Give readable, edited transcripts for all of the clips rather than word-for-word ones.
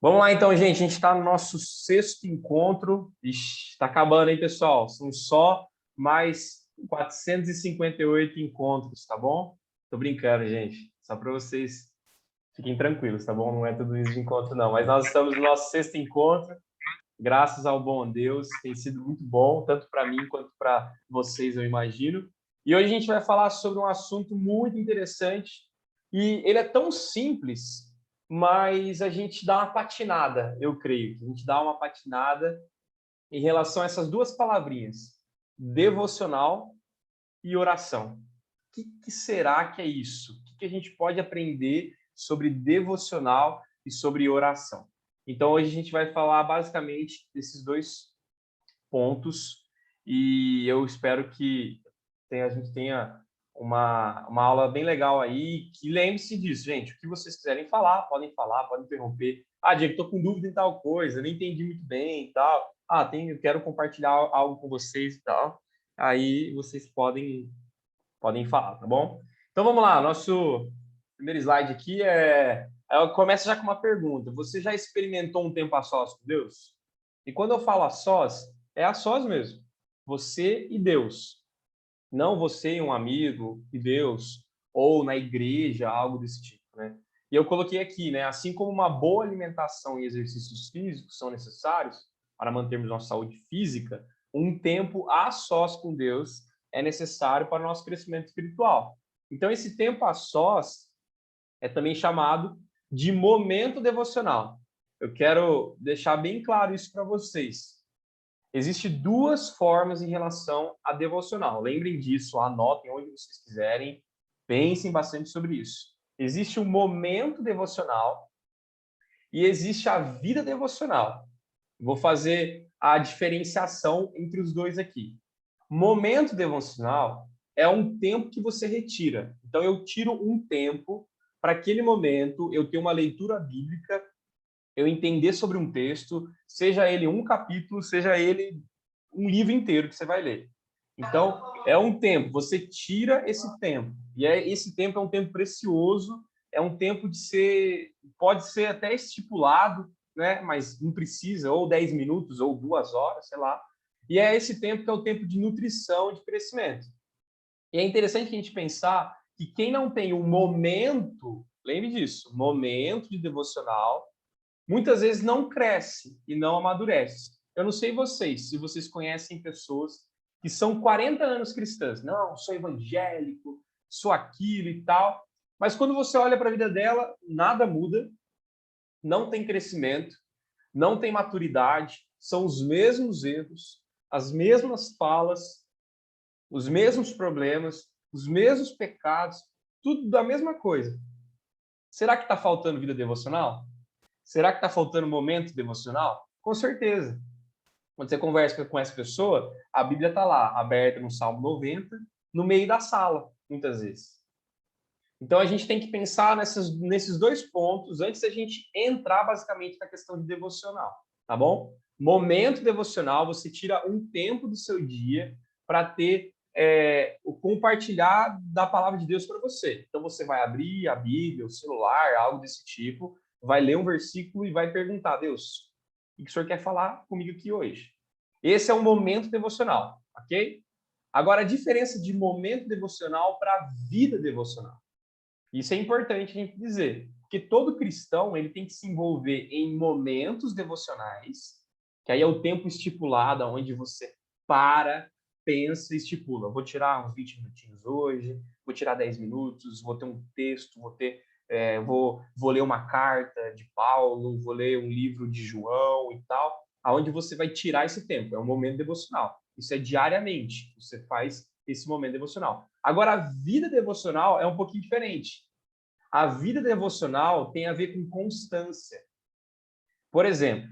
Vamos lá então, gente. A gente está no nosso sexto encontro. Está acabando, hein, pessoal? São só mais 458 encontros, tá bom? Tô brincando, gente. Só para vocês fiquem tranquilos, tá bom? Não é tudo isso de encontro, não. Mas nós estamos no nosso sexto encontro. Graças ao bom Deus, tem sido muito bom, tanto para mim quanto para vocês, eu imagino. E hoje a gente vai falar sobre um assunto muito interessante. E ele é tão simples, mas a gente dá uma patinada, eu creio. A gente dá uma patinada em relação a essas duas palavrinhas, devocional e oração. O que será que é isso? O que a gente pode aprender sobre devocional e sobre oração? Então, hoje a gente vai falar basicamente desses dois pontos e eu espero que a gente tenha uma aula bem legal aí. Que lembre-se disso, gente. O que vocês quiserem falar, podem interromper. Ah, Diego, estou com dúvida em tal coisa, não entendi muito bem e tal. Ah, eu quero compartilhar algo com vocês e tal. Aí vocês podem falar, tá bom? Então vamos lá, nosso primeiro slide aqui começa já com uma pergunta. Você já experimentou um tempo a sós com Deus? E quando eu falo a sós, é a sós mesmo. Você e Deus. Não você e um amigo e Deus, ou na igreja, algo desse tipo, né? E eu coloquei aqui, né? Assim como uma boa alimentação e exercícios físicos são necessários para mantermos nossa saúde física, um tempo a sós com Deus é necessário para o nosso crescimento espiritual. Então, esse tempo a sós é também chamado de momento devocional. Eu quero deixar bem claro isso para vocês. Existem duas formas em relação a devocional. Lembrem disso, anotem onde vocês quiserem, pensem bastante sobre isso. Existe o momento devocional e existe a vida devocional. Vou fazer a diferenciação entre os dois aqui. Momento devocional é um tempo que você retira. Então, eu tiro um tempo para aquele momento eu ter uma leitura bíblica, eu entender sobre um texto, seja ele um capítulo, seja ele um livro inteiro que você vai ler. Então, é um tempo, você tira esse tempo. E esse tempo é um tempo precioso, é um tempo pode ser até estipulado, né? Mas não precisa, ou 10 minutos, ou 2 horas, sei lá. E é esse tempo que é o tempo de nutrição, de crescimento. E é interessante a gente pensar que quem não tem um momento, lembre disso, momento de devocional, muitas vezes não cresce e não amadurece. Eu não sei vocês, se vocês conhecem pessoas que são 40 anos cristãs. Não, sou evangélico, sou aquilo e tal. Mas quando você olha para a vida dela, nada muda, não tem crescimento, não tem maturidade, são os mesmos erros, as mesmas falas, os mesmos problemas, os mesmos pecados, tudo da mesma coisa. Será que está faltando vida devocional? Será que está faltando momento devocional? Com certeza. Quando você conversa com essa pessoa, a Bíblia está lá, aberta no Salmo 90, no meio da sala, muitas vezes. Então, a gente tem que pensar nesses dois pontos antes da gente entrar, basicamente, na questão de devocional, tá bom? Momento devocional, você tira um tempo do seu dia para ter o compartilhar da palavra de Deus para você. Então, você vai abrir a Bíblia, o celular, algo desse tipo, vai ler um versículo e vai perguntar: Deus, o que o Senhor quer falar comigo aqui hoje? Esse é um momento devocional, ok? Agora, a diferença de momento devocional para vida devocional. Isso é importante a gente dizer, porque todo cristão ele tem que se envolver em momentos devocionais, que aí é o tempo estipulado, onde você para, pensa e estipula. Vou tirar uns 20 minutinhos hoje, vou tirar 10 minutos, vou ter um texto, vou ler uma carta de Paulo, vou ler um livro de João e tal, aonde você vai tirar esse tempo. É um momento devocional. Isso é diariamente. Você faz esse momento devocional. Agora, a vida devocional é um pouquinho diferente. A vida devocional tem a ver com constância. Por exemplo,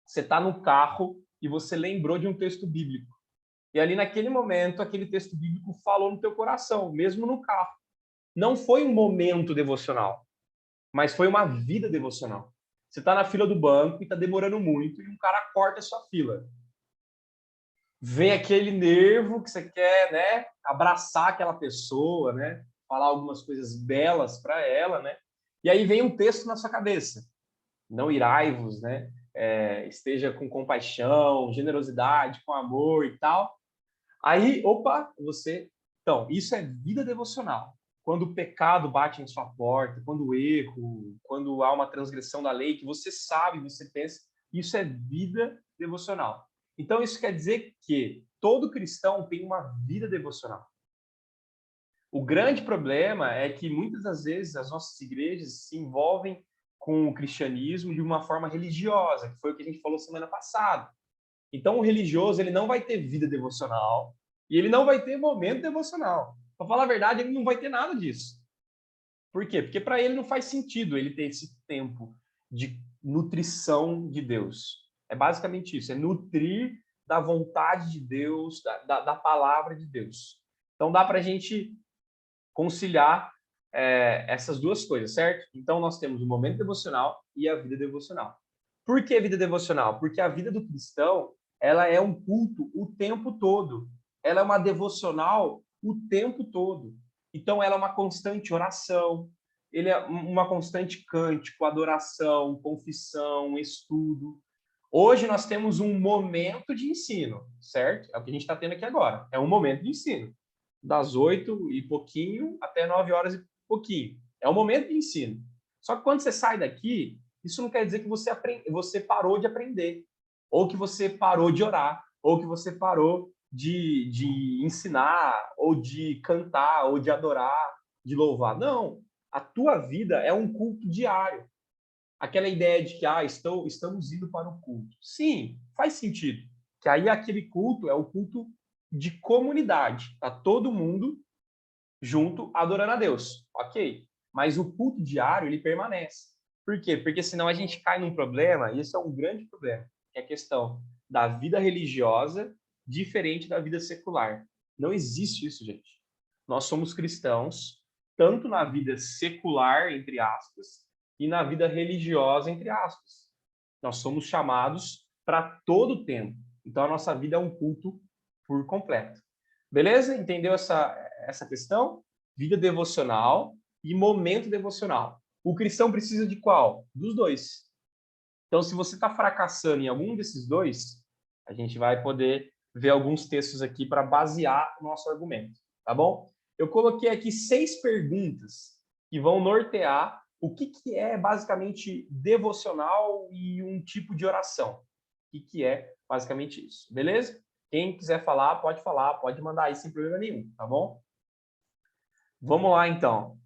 você está no carro e você lembrou de um texto bíblico. E ali naquele momento, aquele texto bíblico falou no teu coração, mesmo no carro. Não foi um momento devocional, mas foi uma vida devocional. Você está na fila do banco e está demorando muito e um cara corta a sua fila. Vem aquele nervo que você quer, né, abraçar aquela pessoa, né, falar algumas coisas belas para ela, né? E aí vem um texto na sua cabeça. não irai-vos, né? Esteja com compaixão, generosidade, com amor e tal. Aí, opa, você... Então, isso é vida devocional. Quando o pecado bate em sua porta, quando o erro, quando há uma transgressão da lei, que você sabe, você pensa, isso é vida devocional. Então, isso quer dizer que todo cristão tem uma vida devocional. O grande problema é que muitas das vezes as nossas igrejas se envolvem com o cristianismo de uma forma religiosa, que foi o que a gente falou semana passada. Então, o religioso ele não vai ter vida devocional e ele não vai ter momento devocional. Para falar a verdade, ele não vai ter nada disso. Por quê? Porque para ele não faz sentido ele ter esse tempo de nutrição de Deus. É basicamente isso, é nutrir da vontade de Deus, da palavra de Deus. Então, dá para a gente conciliar essas duas coisas, certo? Então, nós temos o momento devocional e a vida devocional. Por que vida devocional? Porque a vida do cristão, ela é um culto o tempo todo. Ela é uma devocional o tempo todo. Então, ela é uma constante oração, ele é uma constante cântico, adoração, confissão, estudo. Hoje nós temos um momento de ensino, certo? É o que a gente está tendo aqui agora. É um momento de ensino. Das 8 e pouquinho até 9 horas e pouquinho. É um momento de ensino. Só que quando você sai daqui, isso não quer dizer que você parou de aprender, ou que você parou de orar, ou que você parou de ensinar, ou de cantar, ou de adorar, de louvar. Não. A tua vida é um culto diário. Aquela ideia de que estamos indo para o culto. Sim, faz sentido. Que aí aquele culto é o culto de comunidade. Está todo mundo junto adorando a Deus. Ok. Mas o culto diário, ele permanece. Por quê? Porque senão a gente cai num problema, e esse é um grande problema, que é a questão da vida religiosa diferente da vida secular. Não existe isso, gente. Nós somos cristãos, tanto na vida secular, entre aspas, e na vida religiosa, entre aspas. Nós somos chamados para todo o tempo. Então, a nossa vida é um culto por completo. Beleza? Entendeu essa questão? Vida devocional e momento devocional. O cristão precisa de qual? Dos dois. Então, se você está fracassando em algum desses dois, a gente vai poder ver alguns textos aqui para basear o nosso argumento, tá bom? Eu coloquei aqui 6 perguntas que vão nortear o que é basicamente devocional e um tipo de oração. O que é basicamente isso, beleza? Quem quiser falar, pode mandar aí sem problema nenhum, tá bom? Vamos lá, então.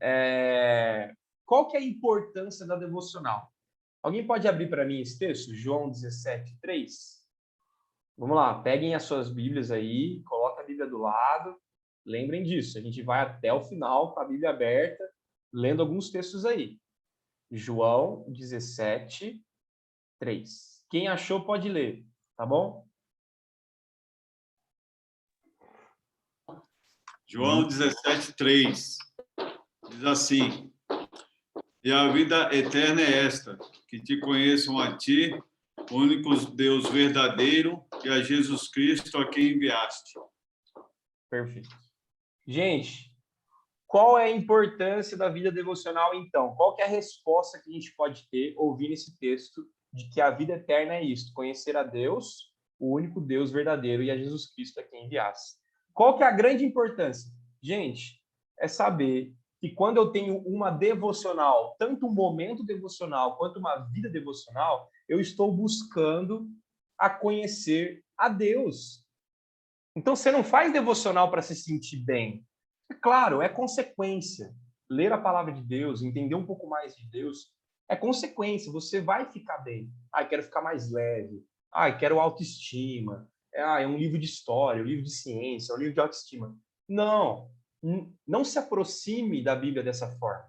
Qual que é a importância da devocional? Alguém pode abrir para mim esse texto? João 17:3. Vamos lá, peguem as suas Bíblias aí, coloca a Bíblia do lado. Lembrem disso, a gente vai até o final com a Bíblia aberta, lendo alguns textos aí. João 17:3. Quem achou pode ler, tá bom? João 17:3 diz assim: e a vida eterna é esta, que te conheçam a ti, o único Deus verdadeiro, e a Jesus Cristo a quem enviaste. Perfeito. Gente, qual é a importância da vida devocional, então? Qual que é a resposta que a gente pode ter ouvindo esse texto de que a vida eterna é isso, conhecer a Deus, o único Deus verdadeiro, e a Jesus Cristo a quem enviasse? Qual que é a grande importância? Gente, é saber que quando eu tenho uma devocional, tanto um momento devocional quanto uma vida devocional, eu estou buscando a conhecer a Deus. Então, você não faz devocional para se sentir bem. É claro, é consequência. Ler a palavra de Deus, entender um pouco mais de Deus, é consequência. Você vai ficar bem. Quero ficar mais leve. Quero autoestima. É um livro de história, um livro de ciência, um livro de autoestima. Não, não se aproxime da Bíblia dessa forma.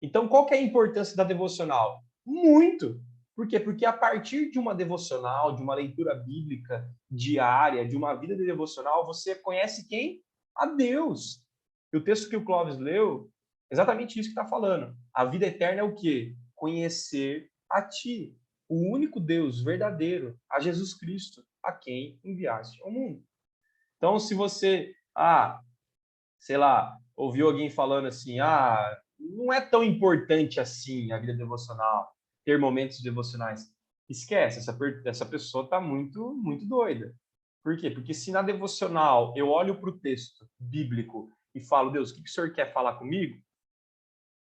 Então, qual que é a importância da devocional? Muito. Por quê? Porque a partir de uma devocional, de uma leitura bíblica diária, de uma vida de devocional, você conhece quem? A Deus. E o texto que o Clóvis leu, exatamente isso que está falando. A vida eterna é o quê? Conhecer a ti, o único Deus verdadeiro, a Jesus Cristo, a quem enviaste ao mundo. Então, se você, sei lá, ouviu alguém falando assim, não é tão importante assim a vida devocional. ter momentos devocionais. Esquece, essa pessoa está muito, muito doida. Por quê? Porque se na devocional eu olho para o texto bíblico e falo, Deus, o que o Senhor quer falar comigo?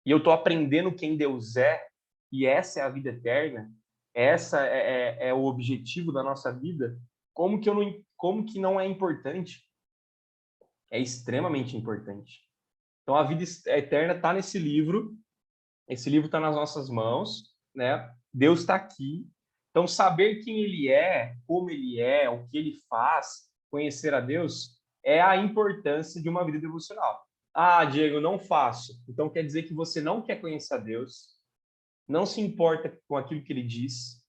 E eu estou aprendendo quem Deus é, e essa é a vida eterna, essa é o objetivo da nossa vida, como que não é importante? É extremamente importante. Então, a vida eterna está nesse livro, esse livro está nas nossas mãos, né? Deus está aqui. Então, saber quem Ele é, como Ele é, o que Ele faz, conhecer a Deus, é a importância de uma vida devocional. Ah, Diego, não faço. Então, quer dizer que você não quer conhecer a Deus, não se importa com aquilo que Ele diz,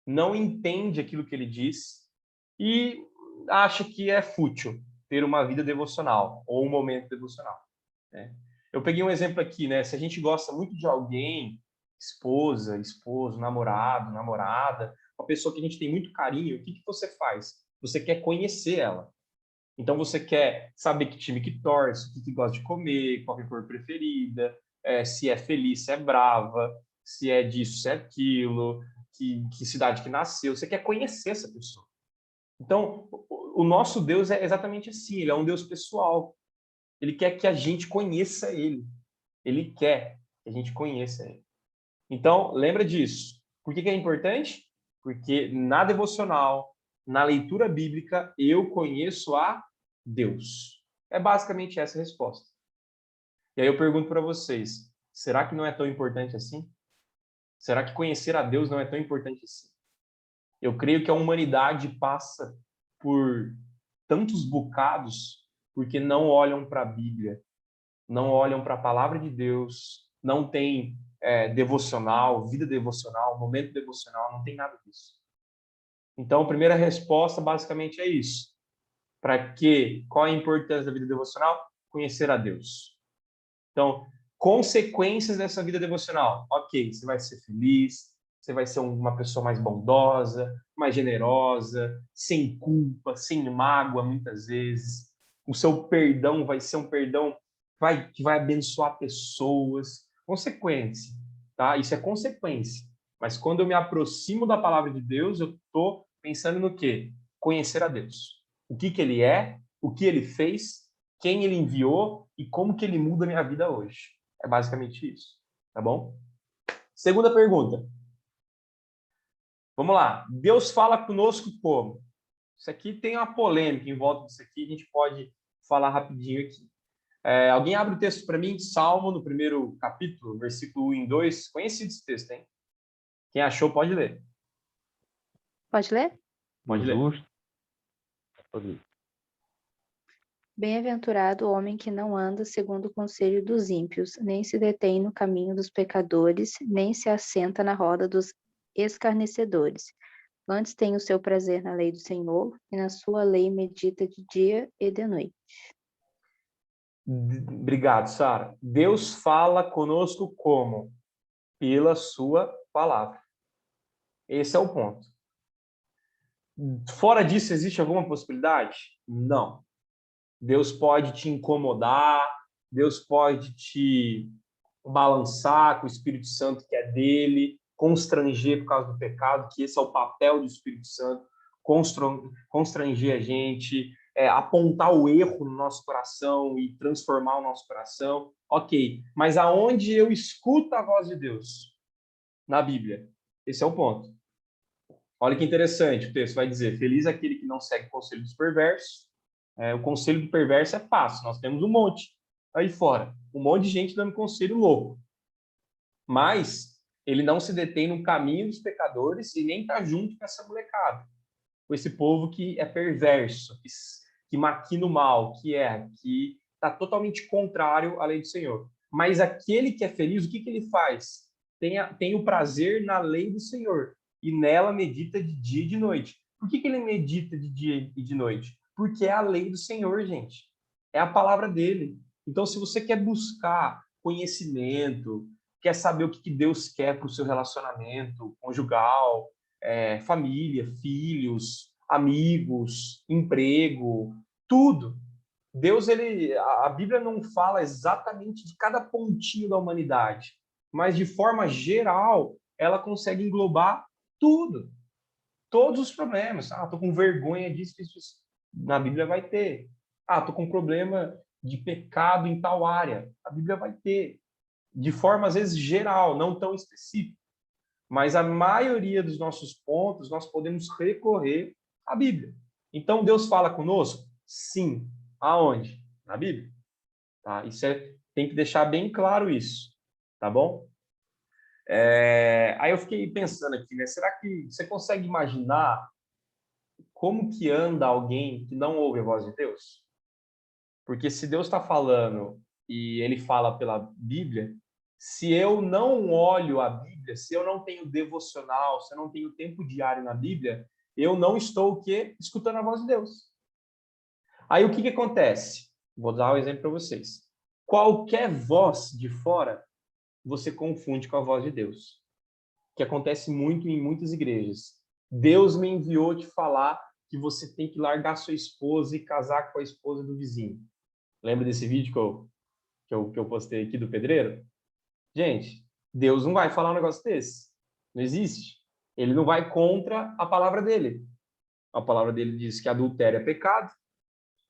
não entende aquilo que Ele diz e acha que é fútil ter uma vida devocional ou um momento devocional, né? Eu peguei um exemplo aqui, né? Se a gente gosta muito de alguém, esposa, esposo, namorado, namorada, uma pessoa que a gente tem muito carinho, o que você faz? Você quer conhecer ela. Então você quer saber que time que torce, o que gosta de comer, qual é a cor preferida, se é feliz, se é brava, se é disso, se é aquilo, que cidade que nasceu. Você quer conhecer essa pessoa. Então, o nosso Deus é exatamente assim, ele é um Deus pessoal. Ele quer que a gente conheça ele. Ele quer que a gente conheça ele. Então, lembra disso. Por que é importante? Porque na devocional, na leitura bíblica, eu conheço a Deus. É basicamente essa a resposta. E aí eu pergunto para vocês, será que não é tão importante assim? Será que conhecer a Deus não é tão importante assim? Eu creio que a humanidade passa por tantos bocados porque não olham para a Bíblia, não olham para a palavra de Deus, não tem devocional, vida devocional, momento devocional, não tem nada disso. Então, a primeira resposta basicamente é isso. Para quê? Qual a importância da vida devocional? Conhecer a Deus. Então, consequências dessa vida devocional. Ok, você vai ser feliz, você vai ser uma pessoa mais bondosa, mais generosa, sem culpa, sem mágoa, muitas vezes. O seu perdão vai ser um perdão que vai abençoar pessoas. Consequência, tá? Isso é consequência. Mas quando eu me aproximo da palavra de Deus, eu estou pensando no quê? Conhecer a Deus. O que Ele é, o que Ele fez, quem Ele enviou e como que Ele muda a minha vida hoje. É basicamente isso, tá bom? Segunda pergunta. Vamos lá. Deus fala conosco como? Isso aqui tem uma polêmica em volta disso aqui, a gente pode falar rapidinho aqui. Alguém abre o texto para mim, Salmo, no primeiro capítulo, versículo 1 e 2. Conhecido esse texto, hein? Quem achou, pode ler. Pode ler? Pode ler. Justo. Pode ler. Bem-aventurado o homem que não anda segundo o conselho dos ímpios, nem se detém no caminho dos pecadores, nem se assenta na roda dos escarnecedores. Antes tem o seu prazer na lei do Senhor, e na sua lei medita de dia e de noite. Obrigado, Sara. Deus fala conosco como? Pela sua palavra. Esse é o ponto. Fora disso, existe alguma possibilidade? Não. Deus pode te incomodar, Deus pode te balançar com o Espírito Santo que é dele, constranger por causa do pecado, que esse é o papel do Espírito Santo, constranger a gente, apontar o erro no nosso coração e transformar o nosso coração. Ok, mas aonde eu escuto a voz de Deus? Na Bíblia. Esse é o ponto. Olha que interessante, o texto vai dizer, feliz aquele que não segue o conselho dos perversos. O conselho do perverso é fácil, nós temos um monte aí fora, um monte de gente dando conselho louco. Mas ele não se detém no caminho dos pecadores e nem está junto com essa molecada, com esse povo que é perverso, que maquina o mal, que está totalmente contrário à lei do Senhor. Mas aquele que é feliz, o que ele faz? Tem o prazer na lei do Senhor e nela medita de dia e de noite. Por que ele medita de dia e de noite? Porque é a lei do Senhor, gente. É a palavra dele. Então, se você quer buscar conhecimento, quer saber o que Deus quer para o seu relacionamento conjugal, família, filhos, amigos, emprego, tudo. Deus, a Bíblia não fala exatamente de cada pontinho da humanidade, mas de forma geral, ela consegue englobar tudo. Todos os problemas. Ah, tô com vergonha disso, isso. Na Bíblia vai ter. Ah, tô com problema de pecado em tal área. A Bíblia vai ter. De forma, às vezes, geral, não tão específica. Mas a maioria dos nossos pontos, nós podemos recorrer à Bíblia. Então, Deus fala conosco? Sim. Aonde? Na Bíblia. Tá? Tem que deixar bem claro isso. Tá bom? Aí eu fiquei pensando aqui, né? Será que você consegue imaginar como que anda alguém que não ouve a voz de Deus? Porque se Deus está falando e ele fala pela Bíblia, se eu não olho a Bíblia, se eu não tenho devocional, se eu não tenho tempo diário na Bíblia, eu não estou o quê? Escutando a voz de Deus. Aí o que que acontece? Vou dar um exemplo para vocês. Qualquer voz de fora, você confunde com a voz de Deus. Que acontece muito em muitas igrejas. Deus me enviou te falar que você tem que largar sua esposa e casar com a esposa do vizinho. Lembra desse vídeo que eu postei aqui do pedreiro? Gente, Deus não vai falar um negócio desse. Não existe. Ele não vai contra a palavra dele. A palavra dele diz que adultério é pecado.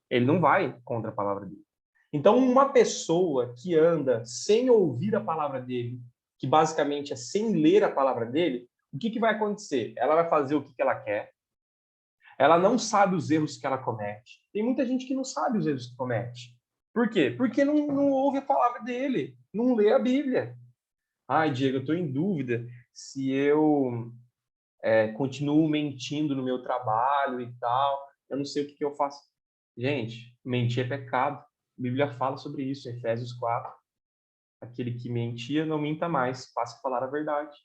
Ele não vai contra a palavra dele. Então, uma pessoa que anda sem ouvir a palavra dele, que basicamente é sem ler a palavra dele, o que vai acontecer? Ela vai fazer o que ela quer. Ela não sabe os erros que ela comete. Tem muita gente que não sabe os erros que comete. Por quê? Porque não ouve a palavra dele, não lê a Bíblia. Ai, Diego, eu estou em dúvida se eu continuo mentindo no meu trabalho e tal. Eu não sei o que eu faço. Gente, mentir é pecado. A Bíblia fala sobre isso, em Efésios 4. Aquele que mentia, não minta mais, passe a falar a verdade.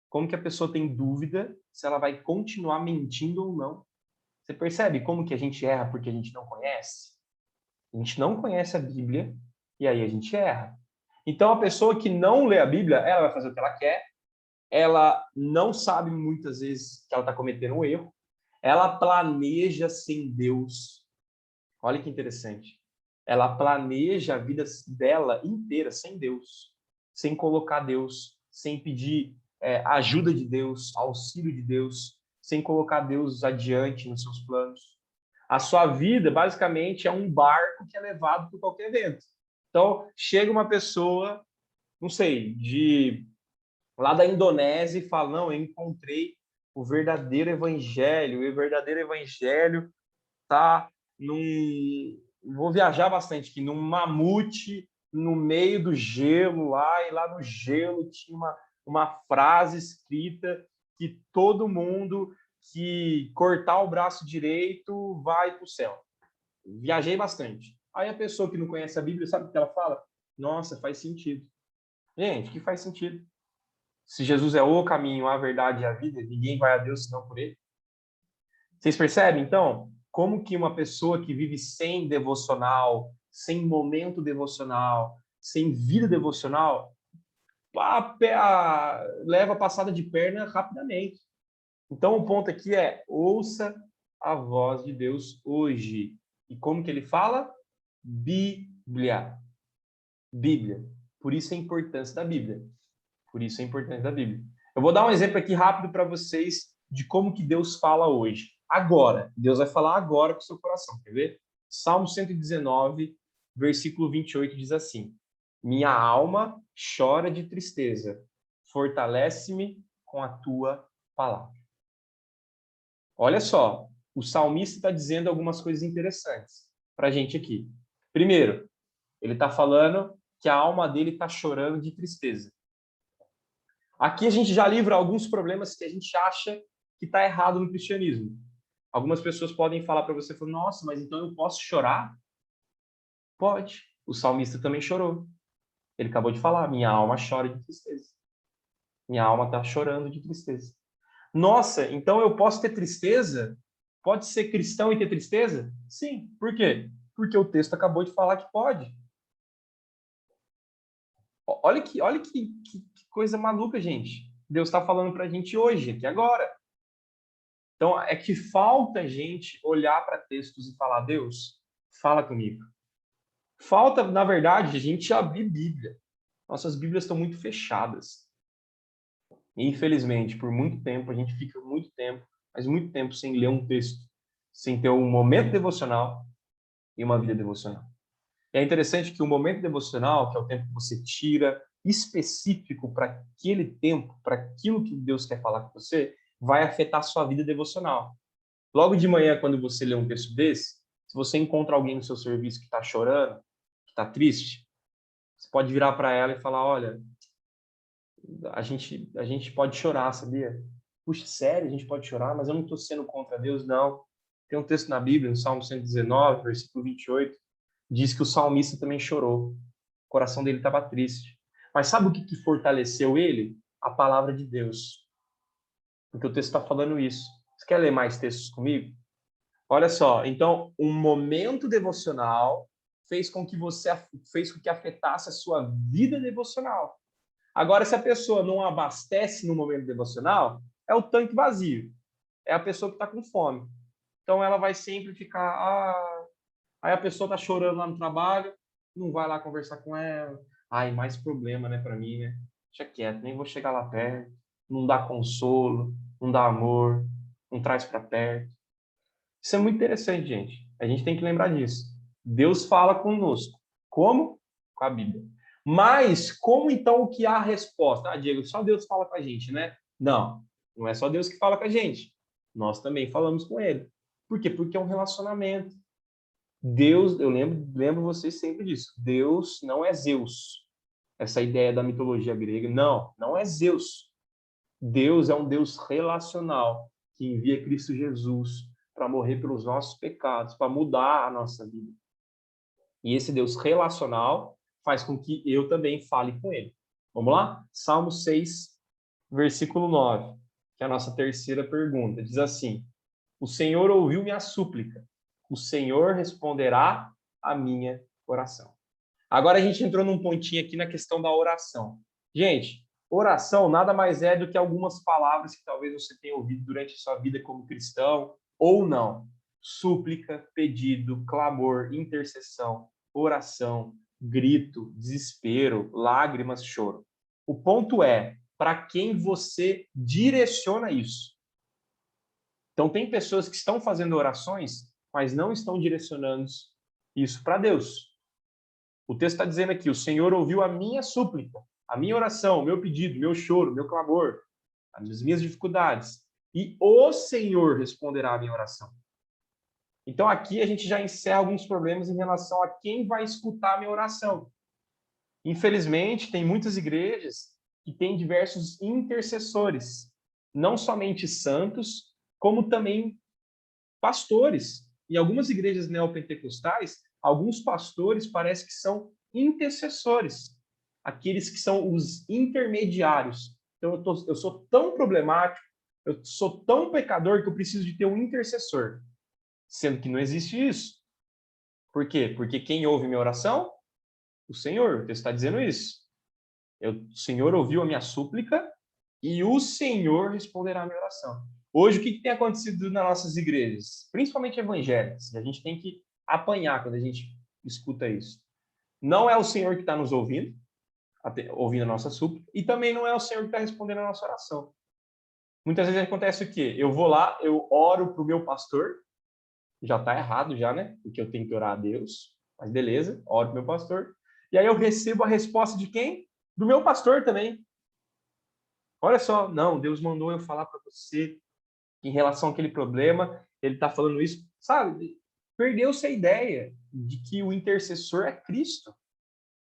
Como que a pessoa tem dúvida se ela vai continuar mentindo ou não? Você percebe como que a gente erra porque a gente não conhece? A gente não conhece a Bíblia e aí a gente erra. Então, a pessoa que não lê a Bíblia, ela vai fazer o que ela quer, ela não sabe muitas vezes que ela está cometendo um erro, ela planeja sem Deus. Olha que interessante. Ela planeja a vida dela inteira sem Deus, sem colocar Deus, sem pedir ajuda de Deus, auxílio de Deus, sem colocar Deus adiante nos seus planos. A sua vida, basicamente, é um barco que é levado por qualquer vento. Então, chega uma pessoa, não sei, lá da Indonésia e fala, não, eu encontrei o verdadeiro evangelho, e o verdadeiro evangelho tá vou viajar bastante aqui, num mamute, no meio do gelo lá, e lá no gelo tinha uma frase escrita que todo mundo que cortar o braço direito vai para o céu. Viajei bastante. Aí a pessoa que não conhece a Bíblia, sabe o que ela fala? Nossa, faz sentido. Gente, que faz sentido? Se Jesus é o caminho, a verdade e a vida, ninguém vai a Deus senão por ele. Vocês percebem, então, como que uma pessoa que vive sem devocional, sem momento devocional, sem vida devocional, leva a passada de perna rapidamente. Então, o ponto aqui é, ouça a voz de Deus hoje. E como que ele fala? Bíblia. Bíblia. Por isso a importância da Bíblia. Por isso a importância da Bíblia. Eu vou dar um exemplo aqui rápido para vocês de como que Deus fala hoje. Agora. Deus vai falar agora com o seu coração. Quer ver? Salmo 119, versículo 28 diz assim: Minha alma chora de tristeza. Fortalece-me com a tua palavra. Olha só. O salmista está dizendo algumas coisas interessantes para a gente aqui. Primeiro, ele está falando que a alma dele está chorando de tristeza. Aqui a gente já livra alguns problemas que a gente acha que está errado no cristianismo. Algumas pessoas podem falar para você, nossa, mas então eu posso chorar? Pode. O salmista também chorou. Ele acabou de falar, minha alma chora de tristeza. Minha alma está chorando de tristeza. Nossa, então eu posso ter tristeza? Pode ser cristão e ter tristeza? Sim. Por quê? Porque o texto acabou de falar que pode. Olha que coisa maluca, gente. Deus está falando para a gente hoje, aqui agora. Então, é que falta a gente olhar para textos e falar, Deus, fala comigo. Falta, na verdade, a gente abrir Bíblia. Nossas Bíblias estão muito fechadas. E, infelizmente, por muito tempo, a gente fica muito tempo, mas muito tempo sem ler um texto, sem ter um momento devocional e uma vida devocional. E é interessante que o momento devocional, que é o tempo que você tira específico para aquele tempo, para aquilo que Deus quer falar com você, vai afetar a sua vida devocional. Logo de manhã, quando você lê um texto desse, se você encontra alguém no seu serviço que está chorando, que está triste, você pode virar para ela e falar, olha, a gente pode chorar, sabia? Puxa, sério, a gente pode chorar, mas eu não estou sendo contra Deus, não. Tem um texto na Bíblia, no Salmo 119, versículo 28, diz que o salmista também chorou. O coração dele estava triste. Mas sabe o que fortaleceu ele? A palavra de Deus. Porque o texto está falando isso. Você quer ler mais textos comigo? Olha só, então, um momento devocional fez com que afetasse a sua vida devocional. Agora, se a pessoa não abastece no momento devocional, é o tanque vazio. É a pessoa que está com fome. Então, ela vai sempre ficar... Aí a pessoa está chorando lá no trabalho, não vai lá conversar com ela. Ai, mais problema, né, para mim, né? Deixa quieto, nem vou chegar lá perto. Não dá consolo, não dá amor, não traz para perto. Isso é muito interessante, gente. A gente tem que lembrar disso. Deus fala conosco. Como? Com a Bíblia. Mas como então o que há a resposta? Ah, Diego, só Deus fala com a gente, né? Não, não é só Deus que fala com a gente. Nós também falamos com Ele. Por quê? Porque é um relacionamento. Deus, eu lembro vocês sempre disso. Deus não é Zeus. Essa ideia da mitologia grega. Não, não é Zeus. Deus é um Deus relacional que envia Cristo Jesus para morrer pelos nossos pecados, para mudar a nossa vida. E esse Deus relacional faz com que eu também fale com ele. Vamos lá? Salmo 6, versículo 9, que é a nossa terceira pergunta. Diz assim: o Senhor ouviu minha súplica, o Senhor responderá a minha oração. Agora a gente entrou num pontinho aqui na questão da oração. Gente, oração nada mais é do que algumas palavras que talvez você tenha ouvido durante a sua vida como cristão, ou não. Súplica, pedido, clamor, intercessão, oração, grito, desespero, lágrimas, choro. O ponto é, para quem você direciona isso? Então, tem pessoas que estão fazendo orações, mas não estão direcionando isso para Deus. O texto está dizendo aqui, o Senhor ouviu a minha súplica, a minha oração, o meu pedido, meu choro, meu clamor, as minhas dificuldades. E o Senhor responderá a minha oração. Então, aqui a gente já encerra alguns problemas em relação a quem vai escutar a minha oração. Infelizmente, tem muitas igrejas que têm diversos intercessores, não somente santos, como também pastores. Em algumas igrejas neopentecostais, alguns pastores parece que são intercessores, aqueles que são os intermediários. Então, eu sou tão problemático, eu sou tão pecador que eu preciso de ter um intercessor. Sendo que não existe isso. Por quê? Porque quem ouve minha oração? O Senhor. O texto está dizendo isso. O Senhor ouviu a minha súplica e o Senhor responderá a minha oração. Hoje, o que tem acontecido nas nossas igrejas? Principalmente evangélicas. E a gente tem que apanhar quando a gente escuta isso. Não é o Senhor que está nos ouvindo a nossa súplica, e também não é o Senhor que está respondendo a nossa oração. Muitas vezes acontece o quê? Eu vou lá, eu oro para o meu pastor, já está errado já, né? Porque eu tenho que orar a Deus, mas beleza, oro para o meu pastor, e aí eu recebo a resposta de quem? Do meu pastor também. Olha só, não, Deus mandou eu falar para você em relação àquele problema, ele está falando isso, sabe? Perdeu-se a ideia de que o intercessor é Cristo.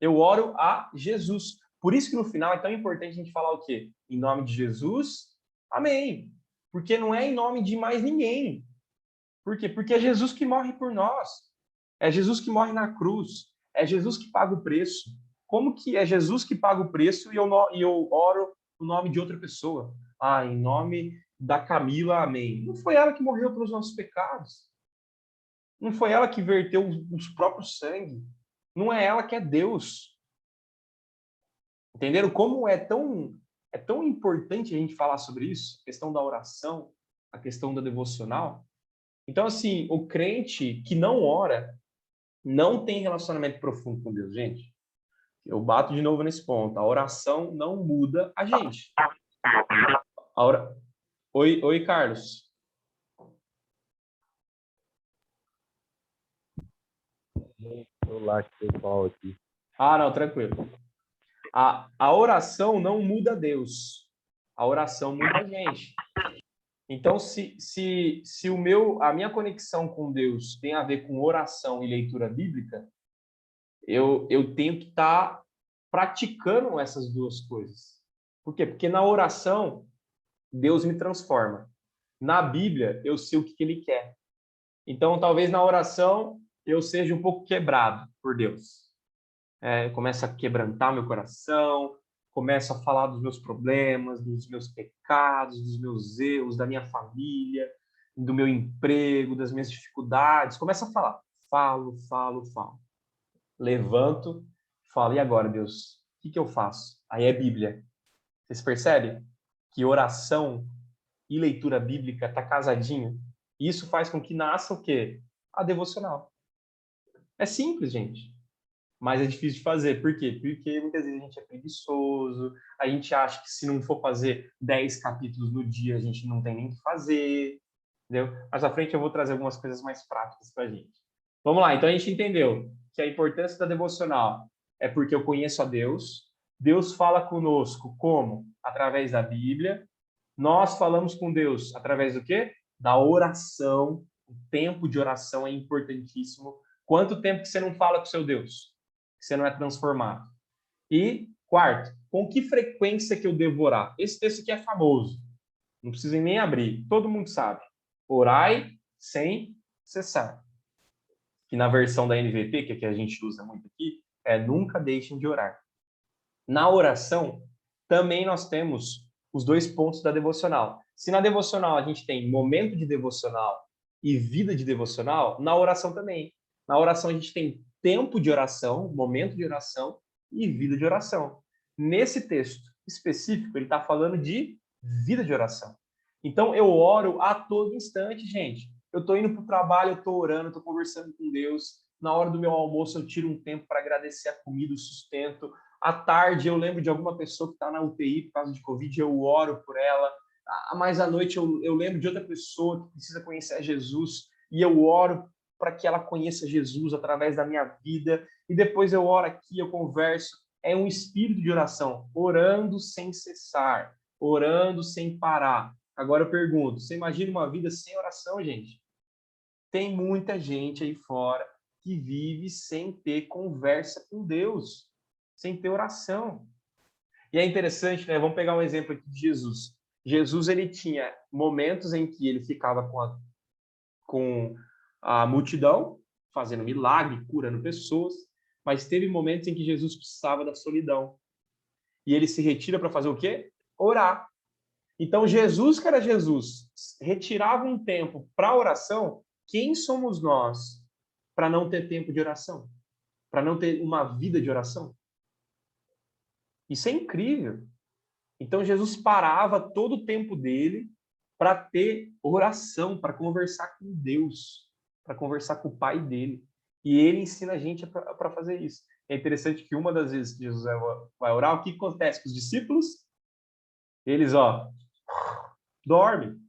Eu oro a Jesus. Por isso que no final é tão importante a gente falar o quê? Em nome de Jesus, amém. Porque não é em nome de mais ninguém. Por quê? Porque é Jesus que morre por nós. É Jesus que morre na cruz. É Jesus que paga o preço. Como que é Jesus que paga o preço e eu oro no nome de outra pessoa? Ah, em nome da Camila, amém. Não foi ela que morreu pelos nossos pecados. Não foi ela que verteu os próprios sangue. Não é ela que é Deus. Entenderam como é tão importante a gente falar sobre isso? A questão da oração, a questão da devocional. Então, assim, o crente que não ora não tem relacionamento profundo com Deus, gente. Eu bato de novo nesse ponto. A oração não muda a gente. Oi, Carlos. Celular que deu pau aqui. Ah, não, tranquilo. A oração não muda Deus. A oração muda a gente. Então, se a minha conexão com Deus tem a ver com oração e leitura bíblica, eu tenho que estar praticando essas duas coisas. Por quê? Porque na oração, Deus me transforma. Na Bíblia, eu sei o que Ele quer. Então, talvez na oração, eu seja um pouco quebrado por Deus. Começo a quebrantar meu coração, começo a falar dos meus problemas, dos meus pecados, dos meus erros, da minha família, do meu emprego, das minhas dificuldades. Começo a falar. Falo. Levanto, falo, e agora, Deus? O que eu faço? Aí é Bíblia. Vocês percebem que oração e leitura bíblica está casadinho? Isso faz com que nasça o quê? A devocional. É simples, gente. Mas é difícil de fazer. Por quê? Porque muitas vezes a gente é preguiçoso, a gente acha que se não for fazer 10 capítulos no dia, a gente não tem nem o que fazer, entendeu? Mais à frente eu vou trazer algumas coisas mais práticas para a gente. Vamos lá, então a gente entendeu que a importância da devocional é porque eu conheço a Deus, Deus fala conosco como? Através da Bíblia, nós falamos com Deus através do quê? Da oração, o tempo de oração é importantíssimo. Quanto tempo que você não fala com o seu Deus? Que você não é transformado. E, quarto, com que frequência que eu devo orar? Esse texto aqui é famoso. Não precisa nem abrir. Todo mundo sabe. Orai sem cessar. Que na versão da NVT, que é a que a gente usa muito aqui, nunca deixem de orar. Na oração, também nós temos os dois pontos da devocional. Se na devocional a gente tem momento de devocional e vida de devocional, na oração também. Na oração a gente tem tempo de oração, momento de oração e vida de oração. Nesse texto específico, ele está falando de vida de oração. Então, eu oro a todo instante, gente. Eu estou indo para o trabalho, eu estou orando, estou conversando com Deus. Na hora do meu almoço, eu tiro um tempo para agradecer a comida, o sustento. À tarde, eu lembro de alguma pessoa que está na UTI por causa de Covid, eu oro por ela. Mais à noite, eu lembro de outra pessoa que precisa conhecer a Jesus e eu oro para que ela conheça Jesus através da minha vida. E depois eu oro aqui, eu converso. É um espírito de oração, orando sem cessar, orando sem parar. Agora eu pergunto, você imagina uma vida sem oração, gente? Tem muita gente aí fora que vive sem ter conversa com Deus, sem ter oração. E é interessante, né? Vamos pegar um exemplo aqui de Jesus. Jesus, ele tinha momentos em que ele ficava com a multidão, fazendo milagre, curando pessoas, mas teve momentos em que Jesus precisava da solidão. E ele se retira para fazer o quê? Orar. Então, Jesus, que era Jesus, retirava um tempo para oração. Quem somos nós para não ter tempo de oração? Para não ter uma vida de oração? Isso é incrível. Então, Jesus parava todo o tempo dele para ter oração, para conversar com Deus, para conversar com o Pai dele. E ele ensina a gente para fazer isso. É interessante que uma das vezes que Jesus vai orar, o que acontece com os discípulos? Eles, dormem.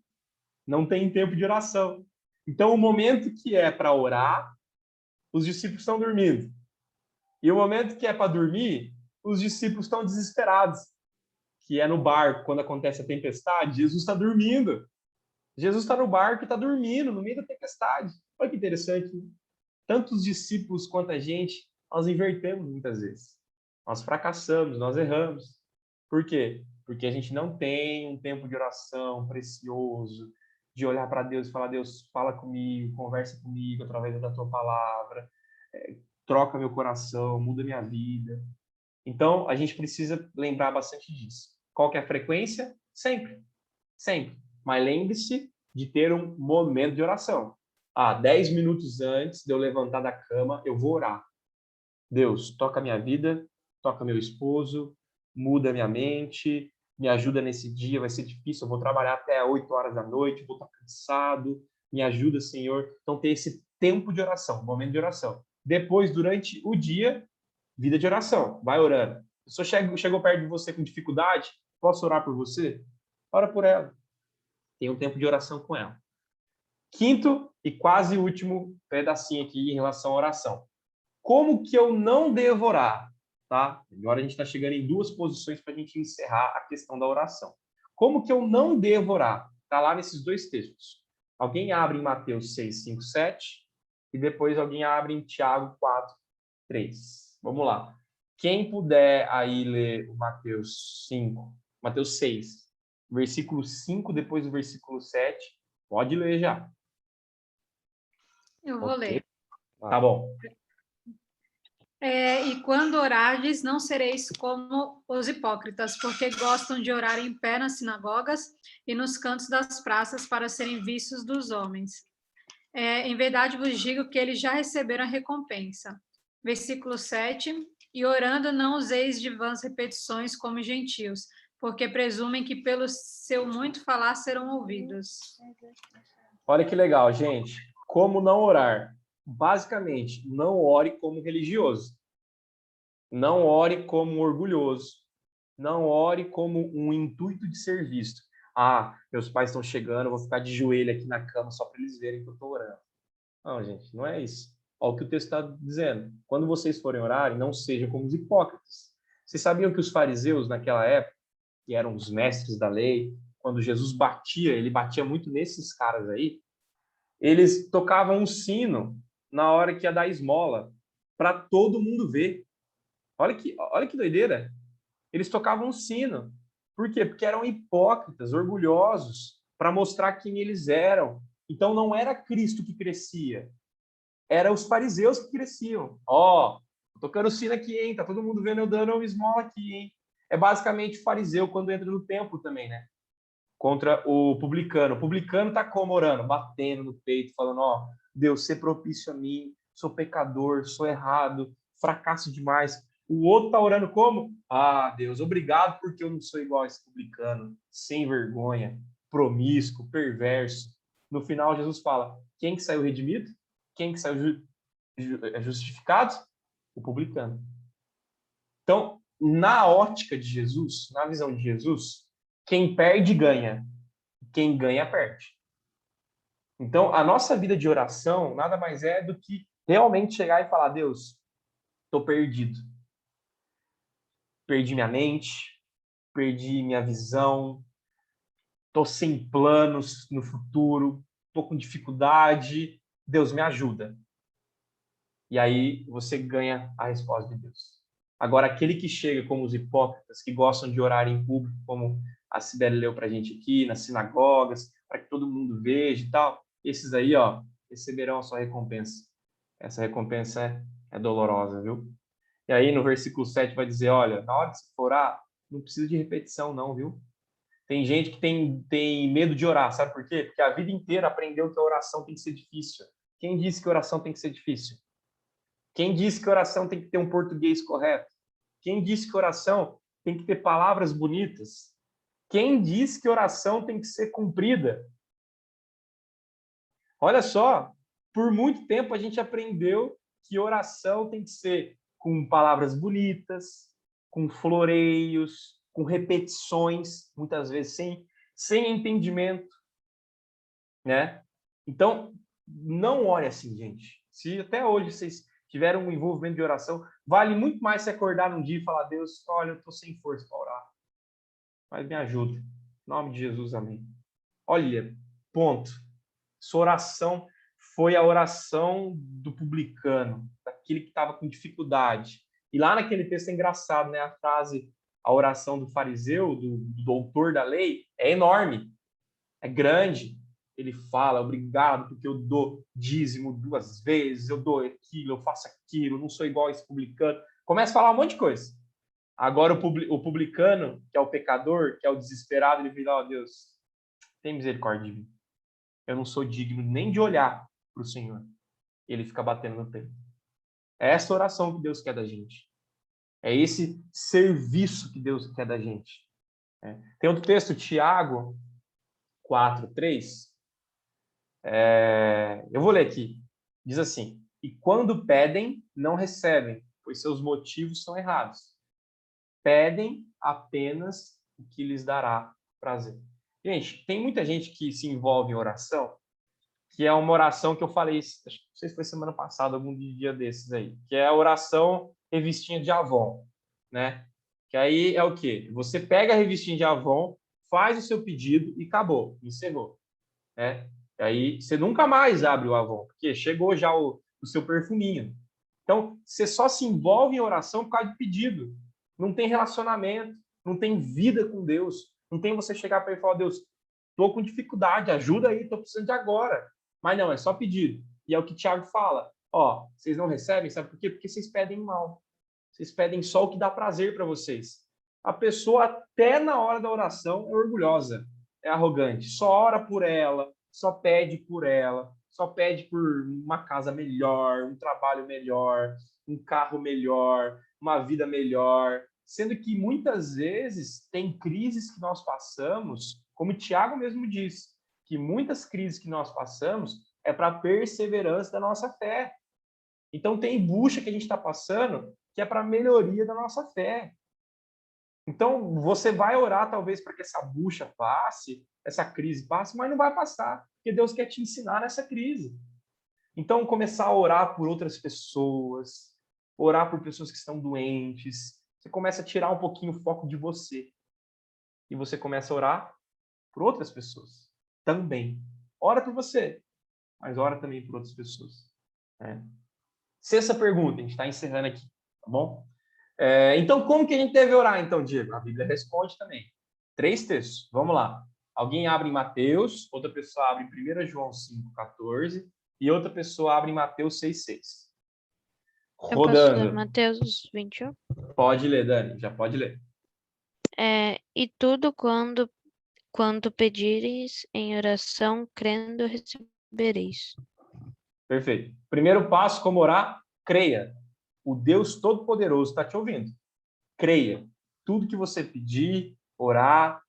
Não tem tempo de oração. Então, o momento que é para orar, os discípulos estão dormindo. E o momento que é para dormir, os discípulos estão desesperados. Que é no barco, quando acontece a tempestade, Jesus está dormindo. Jesus está no barco e está dormindo, no meio da tempestade. Olha que interessante, né? Tanto os discípulos quanto a gente, nós invertemos muitas vezes. Nós fracassamos, nós erramos. Por quê? Porque a gente não tem um tempo de oração precioso, de olhar para Deus e falar, Deus, fala comigo, conversa comigo através da tua palavra, troca meu coração, muda minha vida. Então, a gente precisa lembrar bastante disso. Qual que é a frequência? Sempre. Sempre. Mas lembre-se de ter um momento de oração. 10 minutos antes de eu levantar da cama, eu vou orar. Deus, toca minha vida, toca meu esposo, muda minha mente, me ajuda nesse dia, vai ser difícil, eu vou trabalhar até 8 horas da noite, vou estar cansado, me ajuda, Senhor. Então, ter esse tempo de oração, momento de oração. Depois, durante o dia, vida de oração, vai orando. Se eu chegou perto de você com dificuldade, posso orar por você? ora por ela. Tenha um tempo de oração com ela. Quinto e quase último pedacinho aqui em relação à oração. Como que eu não devo orar? Tá? Agora a gente está chegando em duas posições para a gente encerrar a questão da oração. Como que eu não devo orar? Está lá nesses dois textos. Alguém abre em Mateus 6, 5, 7 e depois alguém abre em Tiago 4, 3. Vamos lá. Quem puder aí ler o Mateus 6, versículo 5, depois do versículo 7, pode ler já. Eu vou ler. Tá bom. E quando orardes, não sereis como os hipócritas, porque gostam de orar em pé nas sinagogas e nos cantos das praças para serem vistos dos homens. Em verdade vos digo que eles já receberam a recompensa. Versículo 7. E orando não useis de vãs repetições como gentios, porque presumem que pelo seu muito falar serão ouvidos. Olha que legal, gente. Como não orar? Basicamente, não ore como religioso. Não ore como orgulhoso. Não ore como um intuito de ser visto. Ah, meus pais estão chegando, eu vou ficar de joelho aqui na cama só para eles verem que eu estou orando. Não, gente, não é isso. Olha o que o texto está dizendo. Quando vocês forem orar, não sejam como os hipócritas. Vocês sabiam que os fariseus, naquela época, que eram os mestres da lei, quando Jesus batia, ele batia muito nesses caras aí, eles tocavam um sino na hora que ia dar esmola, para todo mundo ver. Olha que doideira. Eles tocavam um sino. Por quê? Porque eram hipócritas, orgulhosos, para mostrar quem eles eram. Então não era Cristo que crescia, eram os fariseus que cresciam. Ó, tocando o sino aqui, hein? Tá todo mundo vendo eu dando uma esmola aqui, hein? É basicamente o fariseu quando entra no templo também, né? Contra o publicano. O publicano tá como orando? Batendo no peito, falando, ó, Deus, ser propício a mim, sou pecador, sou errado, fracasso demais. O outro tá orando como? Ah, Deus, obrigado porque eu não sou igual a esse publicano, sem vergonha, promíscuo, perverso. No final, Jesus fala, quem que saiu redimido? Quem que saiu justificado? O publicano. Então, na ótica de Jesus, na visão de Jesus, quem perde, ganha. Quem ganha, perde. Então, a nossa vida de oração nada mais é do que realmente chegar e falar, Deus, estou perdido. Perdi minha mente, perdi minha visão, estou sem planos no futuro, estou com dificuldade, Deus me ajuda. E aí você ganha a resposta de Deus. Agora, aquele que chega como os hipócritas, que gostam de orar em público, como a Cibele leu para a gente aqui, nas sinagogas, para que todo mundo veja e tal, esses aí, ó, receberão a sua recompensa. Essa recompensa é dolorosa, viu? E aí, no versículo 7 vai dizer, olha, na hora de você for orar, não precisa de repetição não, viu? Tem gente que tem medo de orar, sabe por quê? Porque a vida inteira aprendeu que a oração tem que ser difícil. Quem disse que a oração tem que ser difícil? Quem disse que oração tem que ter um português correto? Quem disse que oração tem que ter palavras bonitas? Quem disse que oração tem que ser cumprida? Olha só, por muito tempo a gente aprendeu que oração tem que ser com palavras bonitas, com floreios, com repetições, muitas vezes sem entendimento, né? Então, não ore assim, gente. Se até hoje vocês tiveram um envolvimento de oração, vale muito mais se acordar num dia e falar, Deus, olha, eu estou sem força para orar, mas me ajuda. Em nome de Jesus, amém. Olha, ponto. Sua oração foi a oração do publicano, daquele que estava com dificuldade. E lá naquele texto é engraçado, né? A frase, a oração do fariseu, do doutor da lei, é enorme, é grande. Ele fala, obrigado, porque eu dou dízimo 2 vezes, eu dou aquilo, eu faço aquilo, não sou igual a esse publicano. Começa a falar um monte de coisa. Agora o publicano, que é o pecador, que é o desesperado, ele vira, ó, Deus, tem misericórdia de mim. Eu não sou digno nem de olhar para o Senhor. Ele fica batendo no peito. É essa oração que Deus quer da gente. É esse serviço que Deus quer da gente. Tem outro texto, Tiago 4:3. Eu vou ler aqui. Diz assim, e quando pedem, não recebem, pois seus motivos são errados. Pedem apenas o que lhes dará prazer. Gente, tem muita gente que se envolve em oração, que é uma oração que eu falei, acho que não sei se foi semana passada, algum dia desses aí, que é a oração revistinha de Avon, né? Que aí é o quê? Você pega a revistinha de Avon, faz o seu pedido e acabou, encerrou, né? E aí você nunca mais abre o Avon, porque chegou já o seu perfuminho. Então, você só se envolve em oração por causa de pedido. Não tem relacionamento, não tem vida com Deus. Não tem você chegar para ele e falar, Deus, estou com dificuldade, ajuda aí, estou precisando de agora. Mas não, é só pedido. E é o que Tiago fala. Ó, vocês não recebem, sabe por quê? Porque vocês pedem mal. Vocês pedem só o que dá prazer para vocês. A pessoa, até na hora da oração, é orgulhosa, é arrogante. Só ora por ela, só pede por ela, só pede por uma casa melhor, um trabalho melhor, um carro melhor, uma vida melhor. Sendo que muitas vezes tem crises que nós passamos, como o Tiago mesmo disse, que muitas crises que nós passamos é para a perseverança da nossa fé. Então tem bucha que a gente está passando que é para a melhoria da nossa fé. Então você vai orar talvez para que essa bucha passe, essa crise passe, mas não vai passar, porque Deus quer te ensinar nessa crise. Então começar a orar por outras pessoas, orar por pessoas que estão doentes, você começa a tirar um pouquinho o foco de você. E você começa a orar por outras pessoas também. Ora por você, mas ora também por outras pessoas. Né? Sexta pergunta, a gente está encerrando aqui, tá bom? Então, como que a gente deve orar, então, Diego? A Bíblia responde também. 3 textos, vamos lá. Alguém abre em Mateus, outra pessoa abre em 1 João 5,14 e outra pessoa abre em Mateus 6,6. Eu posso ler Rodando. Mateus 21? Pode ler, Dani, já pode ler. E tudo quando pedires em oração, crendo, recebereis. Perfeito. Primeiro passo, como orar? Creia. O Deus Todo-Poderoso está te ouvindo. Creia. Tudo que você pedir, orar,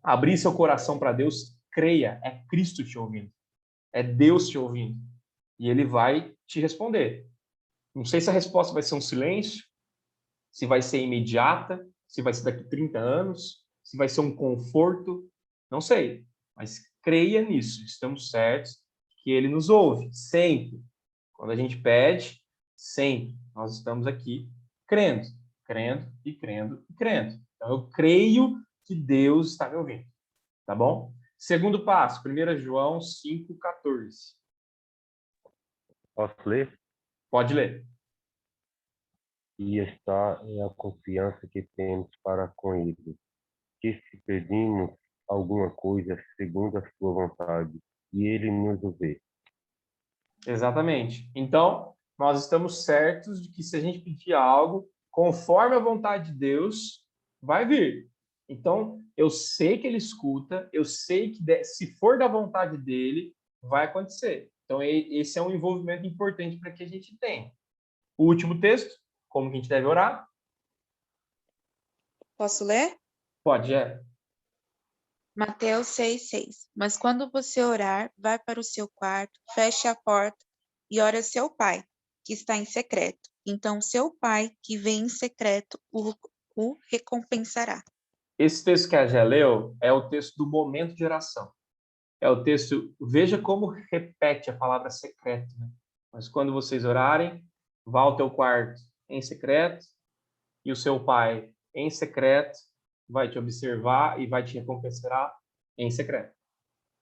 abrir seu coração para Deus, creia. É Cristo te ouvindo. É Deus te ouvindo. E Ele vai te responder. Não sei se a resposta vai ser um silêncio, se vai ser imediata, se vai ser daqui 30 anos, se vai ser um conforto. Não sei. Mas creia nisso. Estamos certos que Ele nos ouve. Sempre. Quando a gente pede, sempre. Nós estamos aqui crendo. Crendo e crendo e crendo. Então, eu creio que Deus está me ouvindo. Tá bom? Segundo passo, 1 João 5,14. Posso ler? Pode ler. E esta é a confiança que temos para com Ele, que se pedimos alguma coisa segundo a sua vontade, e Ele nos ouve. Exatamente. Então, nós estamos certos de que se a gente pedir algo conforme a vontade de Deus, vai vir. Então, eu sei que Ele escuta, eu sei que se for da vontade dEle, vai acontecer. Então, esse é um envolvimento importante para que a gente tenha. O último texto, como que a gente deve orar? Posso ler? Pode, Mateus 6,6. Mas quando você orar, vai para o seu quarto, feche a porta e ore a seu pai, que está em secreto. Então, seu pai, que vem em secreto, o recompensará. Esse texto que a Gé leu é o texto do momento de oração. É o texto, veja como repete a palavra secreto. Né? Mas quando vocês orarem, vá ao teu quarto em secreto e o seu pai em secreto vai te observar e vai te recompensar em secreto.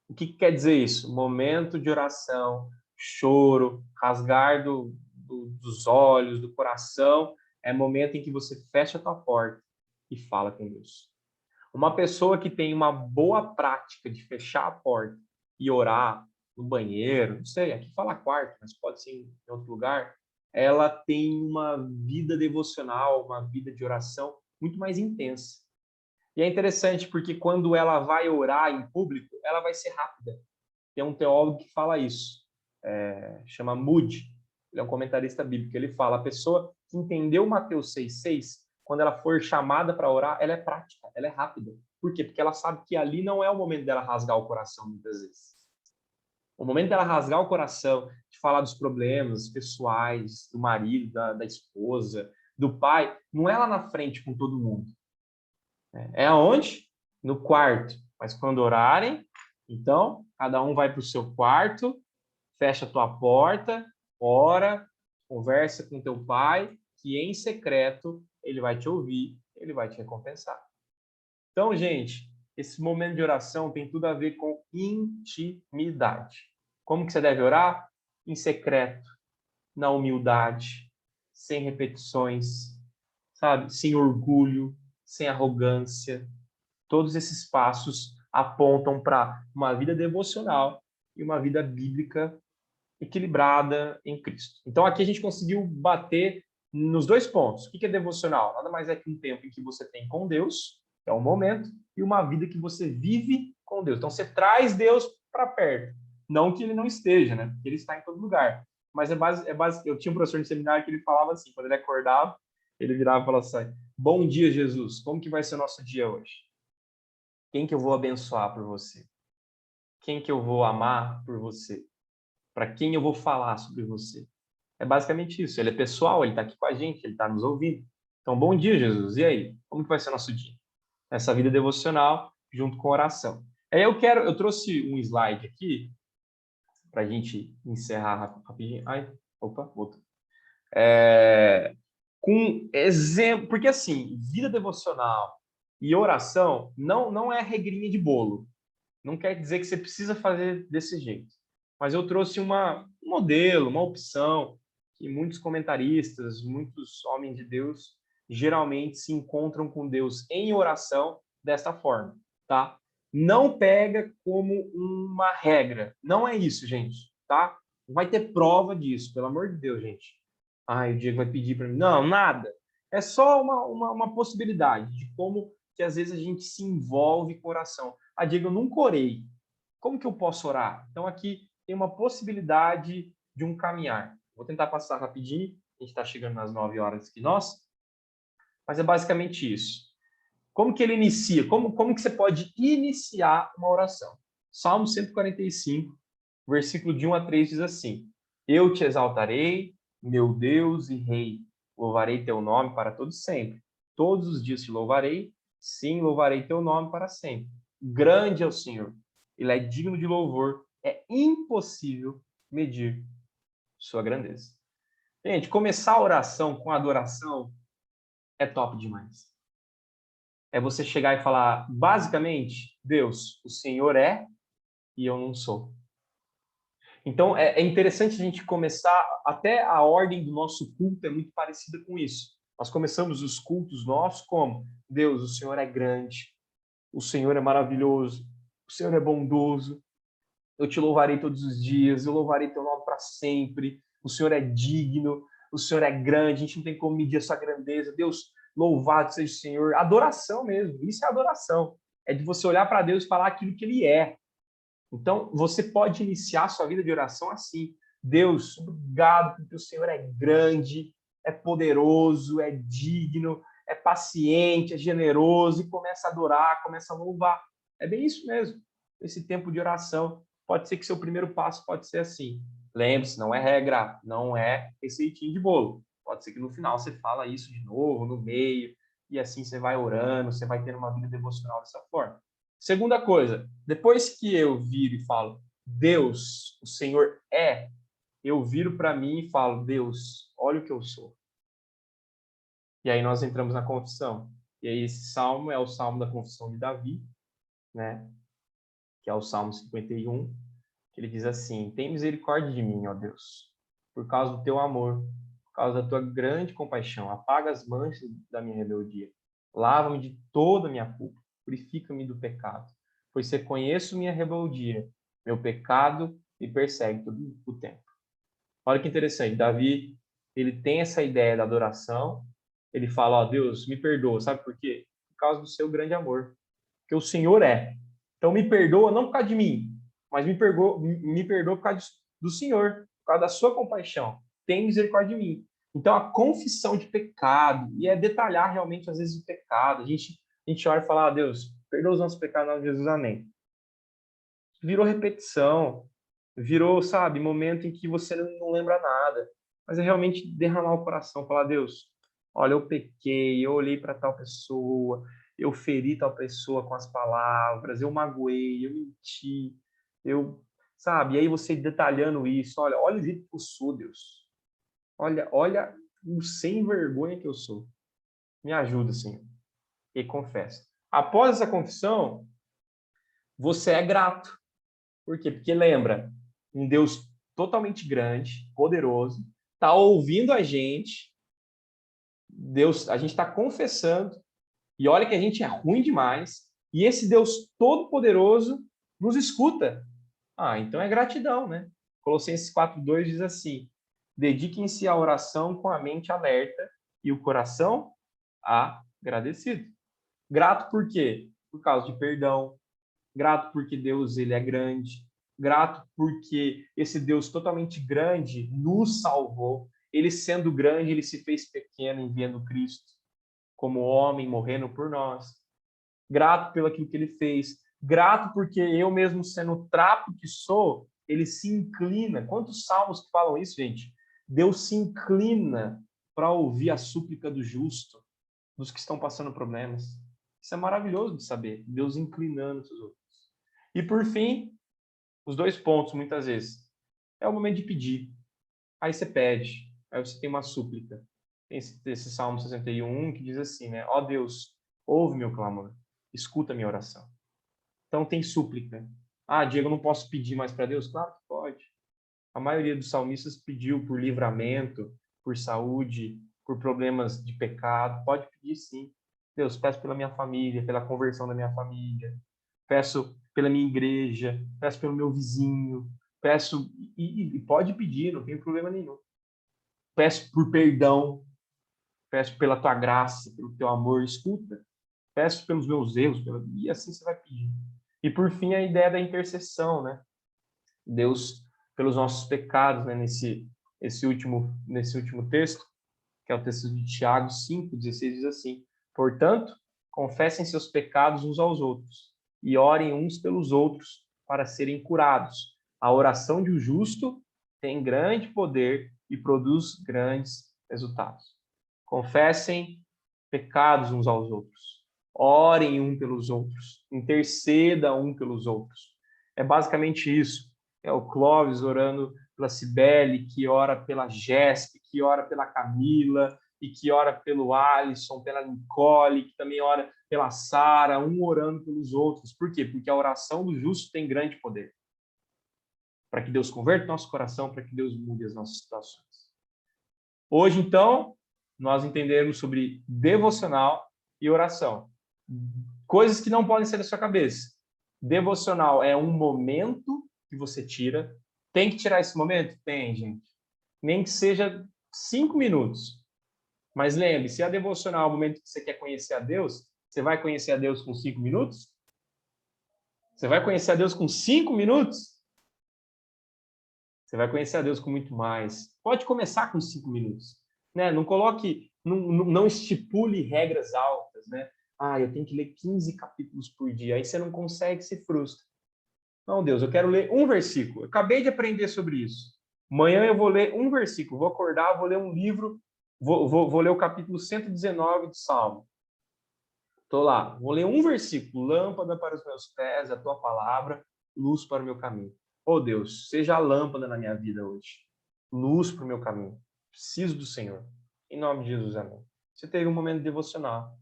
O que quer dizer isso? Momento de oração, choro, rasgar dos olhos, do coração, é momento em que você fecha a tua porta e fala com Deus. Uma pessoa que tem uma boa prática de fechar a porta e orar no banheiro, não sei, aqui fala quarto, mas pode ser em outro lugar, ela tem uma vida devocional, uma vida de oração muito mais intensa. E é interessante porque quando ela vai orar em público, ela vai ser rápida. Tem um teólogo que fala isso, chama Moody, ele é um comentarista bíblico, ele fala, a pessoa que entendeu Mateus 6,6, quando ela for chamada para orar, ela é prática, ela é rápida. Por quê? Porque ela sabe que ali não é o momento dela rasgar o coração, muitas vezes. O momento dela rasgar o coração, de falar dos problemas pessoais, do marido, da esposa, do pai, não é lá na frente com todo mundo. É aonde? no quarto. Mas quando orarem, então, cada um vai para o seu quarto, fecha a tua porta, ora, conversa com teu pai, que em secreto ele vai te ouvir, ele vai te recompensar. Então, gente, esse momento de oração tem tudo a ver com intimidade. Como que você deve orar? Em secreto, na humildade, sem repetições, sabe? Sem orgulho, sem arrogância. Todos esses passos apontam para uma vida devocional e uma vida bíblica equilibrada em Cristo. Então, aqui a gente conseguiu bater nos dois pontos. O que é devocional? Nada mais é que um tempo em que você tem com Deus, que é um momento, e uma vida que você vive com Deus. Então, você traz Deus para perto. Não que ele não esteja, né? Porque ele está em todo lugar. Mas eu tinha um professor de seminário que ele falava assim, quando ele acordava, ele virava e falava assim: bom dia, Jesus, como que vai ser o nosso dia hoje? Quem que eu vou abençoar por você? Quem que eu vou amar por você? Para quem eu vou falar sobre você? É basicamente isso. Ele é pessoal, ele está aqui com a gente, ele está nos ouvindo. Então, bom dia, Jesus. E aí? Como que vai ser o nosso dia? Essa vida devocional junto com oração. Aí eu trouxe um slide aqui para a gente encerrar rapidinho. Ai, opa, voltou. Com exemplo, porque assim, vida devocional e oração não é regrinha de bolo. Não quer dizer que você precisa fazer desse jeito. Mas eu trouxe um modelo, uma opção que muitos comentaristas, muitos homens de Deus geralmente se encontram com Deus em oração desta forma, tá? Não pega como uma regra. Não é isso, gente, tá? Não vai ter prova disso, pelo amor de Deus, gente. O Diego vai pedir para mim. Não, nada. É só uma possibilidade de como que às vezes a gente se envolve com oração. Diego, eu nunca orei. Como que eu posso orar? Então, aqui tem uma possibilidade de um caminhar. Vou tentar passar rapidinho. A gente está chegando nas 9 horas que nós. Mas é basicamente isso. Como que ele inicia? Como que você pode iniciar uma oração? Salmo 145, versículo de 1 a 3 diz assim: eu te exaltarei, meu Deus e Rei. Louvarei teu nome para todo sempre. Todos os dias te louvarei. Sim, louvarei teu nome para sempre. Grande é o Senhor. Ele é digno de louvor. É impossível medir sua grandeza. Gente, começar a oração com adoração é top demais. É você chegar e falar, basicamente, Deus, o Senhor é e eu não sou. Então, é interessante a gente começar, até a ordem do nosso culto é muito parecida com isso. Nós começamos os cultos nossos como, Deus, o Senhor é grande, o Senhor é maravilhoso, o Senhor é bondoso, eu te louvarei todos os dias, eu louvarei teu nome para sempre, o Senhor é digno, o Senhor é grande, a gente não tem como medir a sua grandeza. Deus, louvado seja o Senhor. Adoração mesmo, isso é adoração. É de você olhar para Deus e falar aquilo que Ele é. Então, você pode iniciar a sua vida de oração assim. Deus, obrigado porque o Senhor é grande, é poderoso, é digno, é paciente, é generoso, e começa a adorar, começa a louvar. É bem isso mesmo. Esse tempo de oração pode ser que seu primeiro passo pode ser assim. Lembre-se, não é regra, não é receitinho de bolo. Pode ser que no final você fala isso de novo, no meio, e assim você vai orando, você vai tendo uma vida devocional dessa forma. Segunda coisa, depois que eu viro e falo, Deus, o Senhor é, eu viro para mim e falo, Deus, olha o que eu sou. E aí nós entramos na confissão. E aí esse salmo é o salmo da confissão de Davi, né? Que é o Salmo 51, que ele diz assim: tem misericórdia de mim, ó Deus, por causa do teu amor, por causa da tua grande compaixão, apaga as manchas da minha rebeldia, lava-me de toda a minha culpa, purifica-me do pecado, pois reconheço minha rebeldia, meu pecado me persegue todo o tempo. Olha que interessante, Davi, ele tem essa ideia da adoração, ele fala, ó Deus, me perdoa, sabe por quê? Por causa do seu grande amor, porque o Senhor é. Então me perdoa não por causa de mim, mas me perdoa por causa do Senhor, por causa da sua compaixão. Tem misericórdia de mim. Então a confissão de pecado, e é detalhar realmente às vezes o pecado. A gente ora e fala, Deus, perdoa os nossos pecados, em nome de Jesus, amém. Virou repetição, virou, sabe, momento em que você não lembra nada. Mas é realmente derramar o coração, falar, Deus, olha, eu pequei, eu olhei para tal pessoa, eu feri tal pessoa com as palavras, eu magoei, eu menti, sabe? E aí você detalhando isso, olha o jeito que eu sou, Deus. Olha o sem vergonha que eu sou. Me ajuda, Senhor. E confessa. Após essa confissão, você é grato. Por quê? Porque lembra, um Deus totalmente grande, poderoso, está ouvindo a gente. Deus, a gente está confessando, e olha que a gente é ruim demais, e esse Deus todo-poderoso nos escuta. Então é gratidão, né? Colossenses 4:2 diz assim: dediquem-se à oração com a mente alerta e o coração agradecido. Grato por quê? Por causa de perdão. Grato porque Deus, ele é grande. Grato porque esse Deus totalmente grande nos salvou. Ele sendo grande, ele se fez pequeno enviando Cristo como homem, morrendo por nós. Grato pelo aquilo que ele fez. Grato porque eu mesmo sendo o trapo que sou, ele se inclina. Quantos salmos que falam isso, gente? Deus se inclina para ouvir a súplica do justo, dos que estão passando problemas. Isso é maravilhoso de saber. Deus inclinando os outros. E por fim, os 2 pontos, muitas vezes. É o momento de pedir. Aí você pede. Aí você tem uma súplica. Tem esse Salmo 61 que diz assim, né? Ó Deus, ouve meu clamor. Escuta minha oração. Então tem súplica. Diego, eu não posso pedir mais para Deus? Claro que pode. A maioria dos salmistas pediu por livramento, por saúde, por problemas de pecado. Pode pedir sim. Deus, peço pela minha família, pela conversão da minha família. Peço pela minha igreja, peço pelo meu vizinho, peço, e pode pedir, não tem problema nenhum. Peço por perdão, peço pela tua graça, pelo teu amor, escuta. Peço pelos meus erros, e assim você vai pedir. E por fim, a ideia da intercessão, né? Deus, pelos nossos pecados, né? Nesse último texto, que é o texto de Tiago 5:16, diz assim: portanto, confessem seus pecados uns aos outros e orem uns pelos outros para serem curados. A oração de um justo tem grande poder e produz grandes resultados. Confessem pecados uns aos outros. Orem um pelos outros. Interceda um pelos outros. É basicamente isso. É o Clóvis orando pela Cibele, que ora pela Jéssica, que ora pela Camila, e que ora pelo Alisson, pela Nicole, que também ora pela Sara, um orando pelos outros. Por quê? Porque a oração do justo tem grande poder. Para que Deus converta nosso coração, para que Deus mude as nossas situações. Hoje, então, nós entendemos sobre devocional e oração. Coisas que não podem ser da sua cabeça. Devocional é um momento que você tira. Tem que tirar esse momento? Tem, gente. Nem que seja 5 minutos. Mas lembre, se a devocional é o momento que você quer conhecer a Deus, você vai conhecer a Deus com 5 minutos? Você vai conhecer a Deus com 5 minutos? Você vai conhecer a Deus com muito mais. Pode começar com 5 minutos. Né? Não coloque, não estipule regras altas, né? Eu tenho que ler 15 capítulos por dia. Aí você não consegue, se frustra. Não, Deus, eu quero ler um versículo. Eu acabei de aprender sobre isso. Amanhã eu vou ler um versículo. Vou acordar, vou ler um livro. Vou ler o capítulo 119 do Salmo. Estou lá. Vou ler um versículo. Lâmpada para os meus pés, a tua palavra, luz para o meu caminho. Deus, seja a lâmpada na minha vida hoje. Luz para o meu caminho. Preciso do Senhor. Em nome de Jesus, amém. Você teve um momento devocional.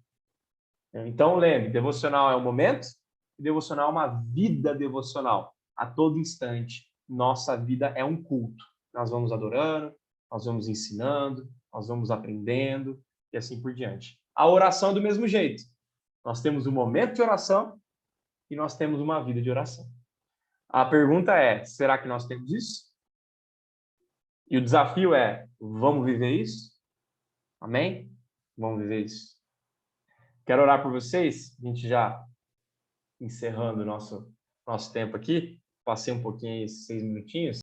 Então, lembre, devocional é um momento e devocional é uma vida devocional. A todo instante, nossa vida é um culto. Nós vamos adorando, nós vamos ensinando, nós vamos aprendendo e assim por diante. A oração é do mesmo jeito. Nós temos um momento de oração e nós temos uma vida de oração. A pergunta é, será que nós temos isso? E o desafio é, vamos viver isso? Amém? Vamos viver isso. Quero orar por vocês, a gente já encerrando o nosso tempo aqui. Passei um pouquinho, 6 minutinhos.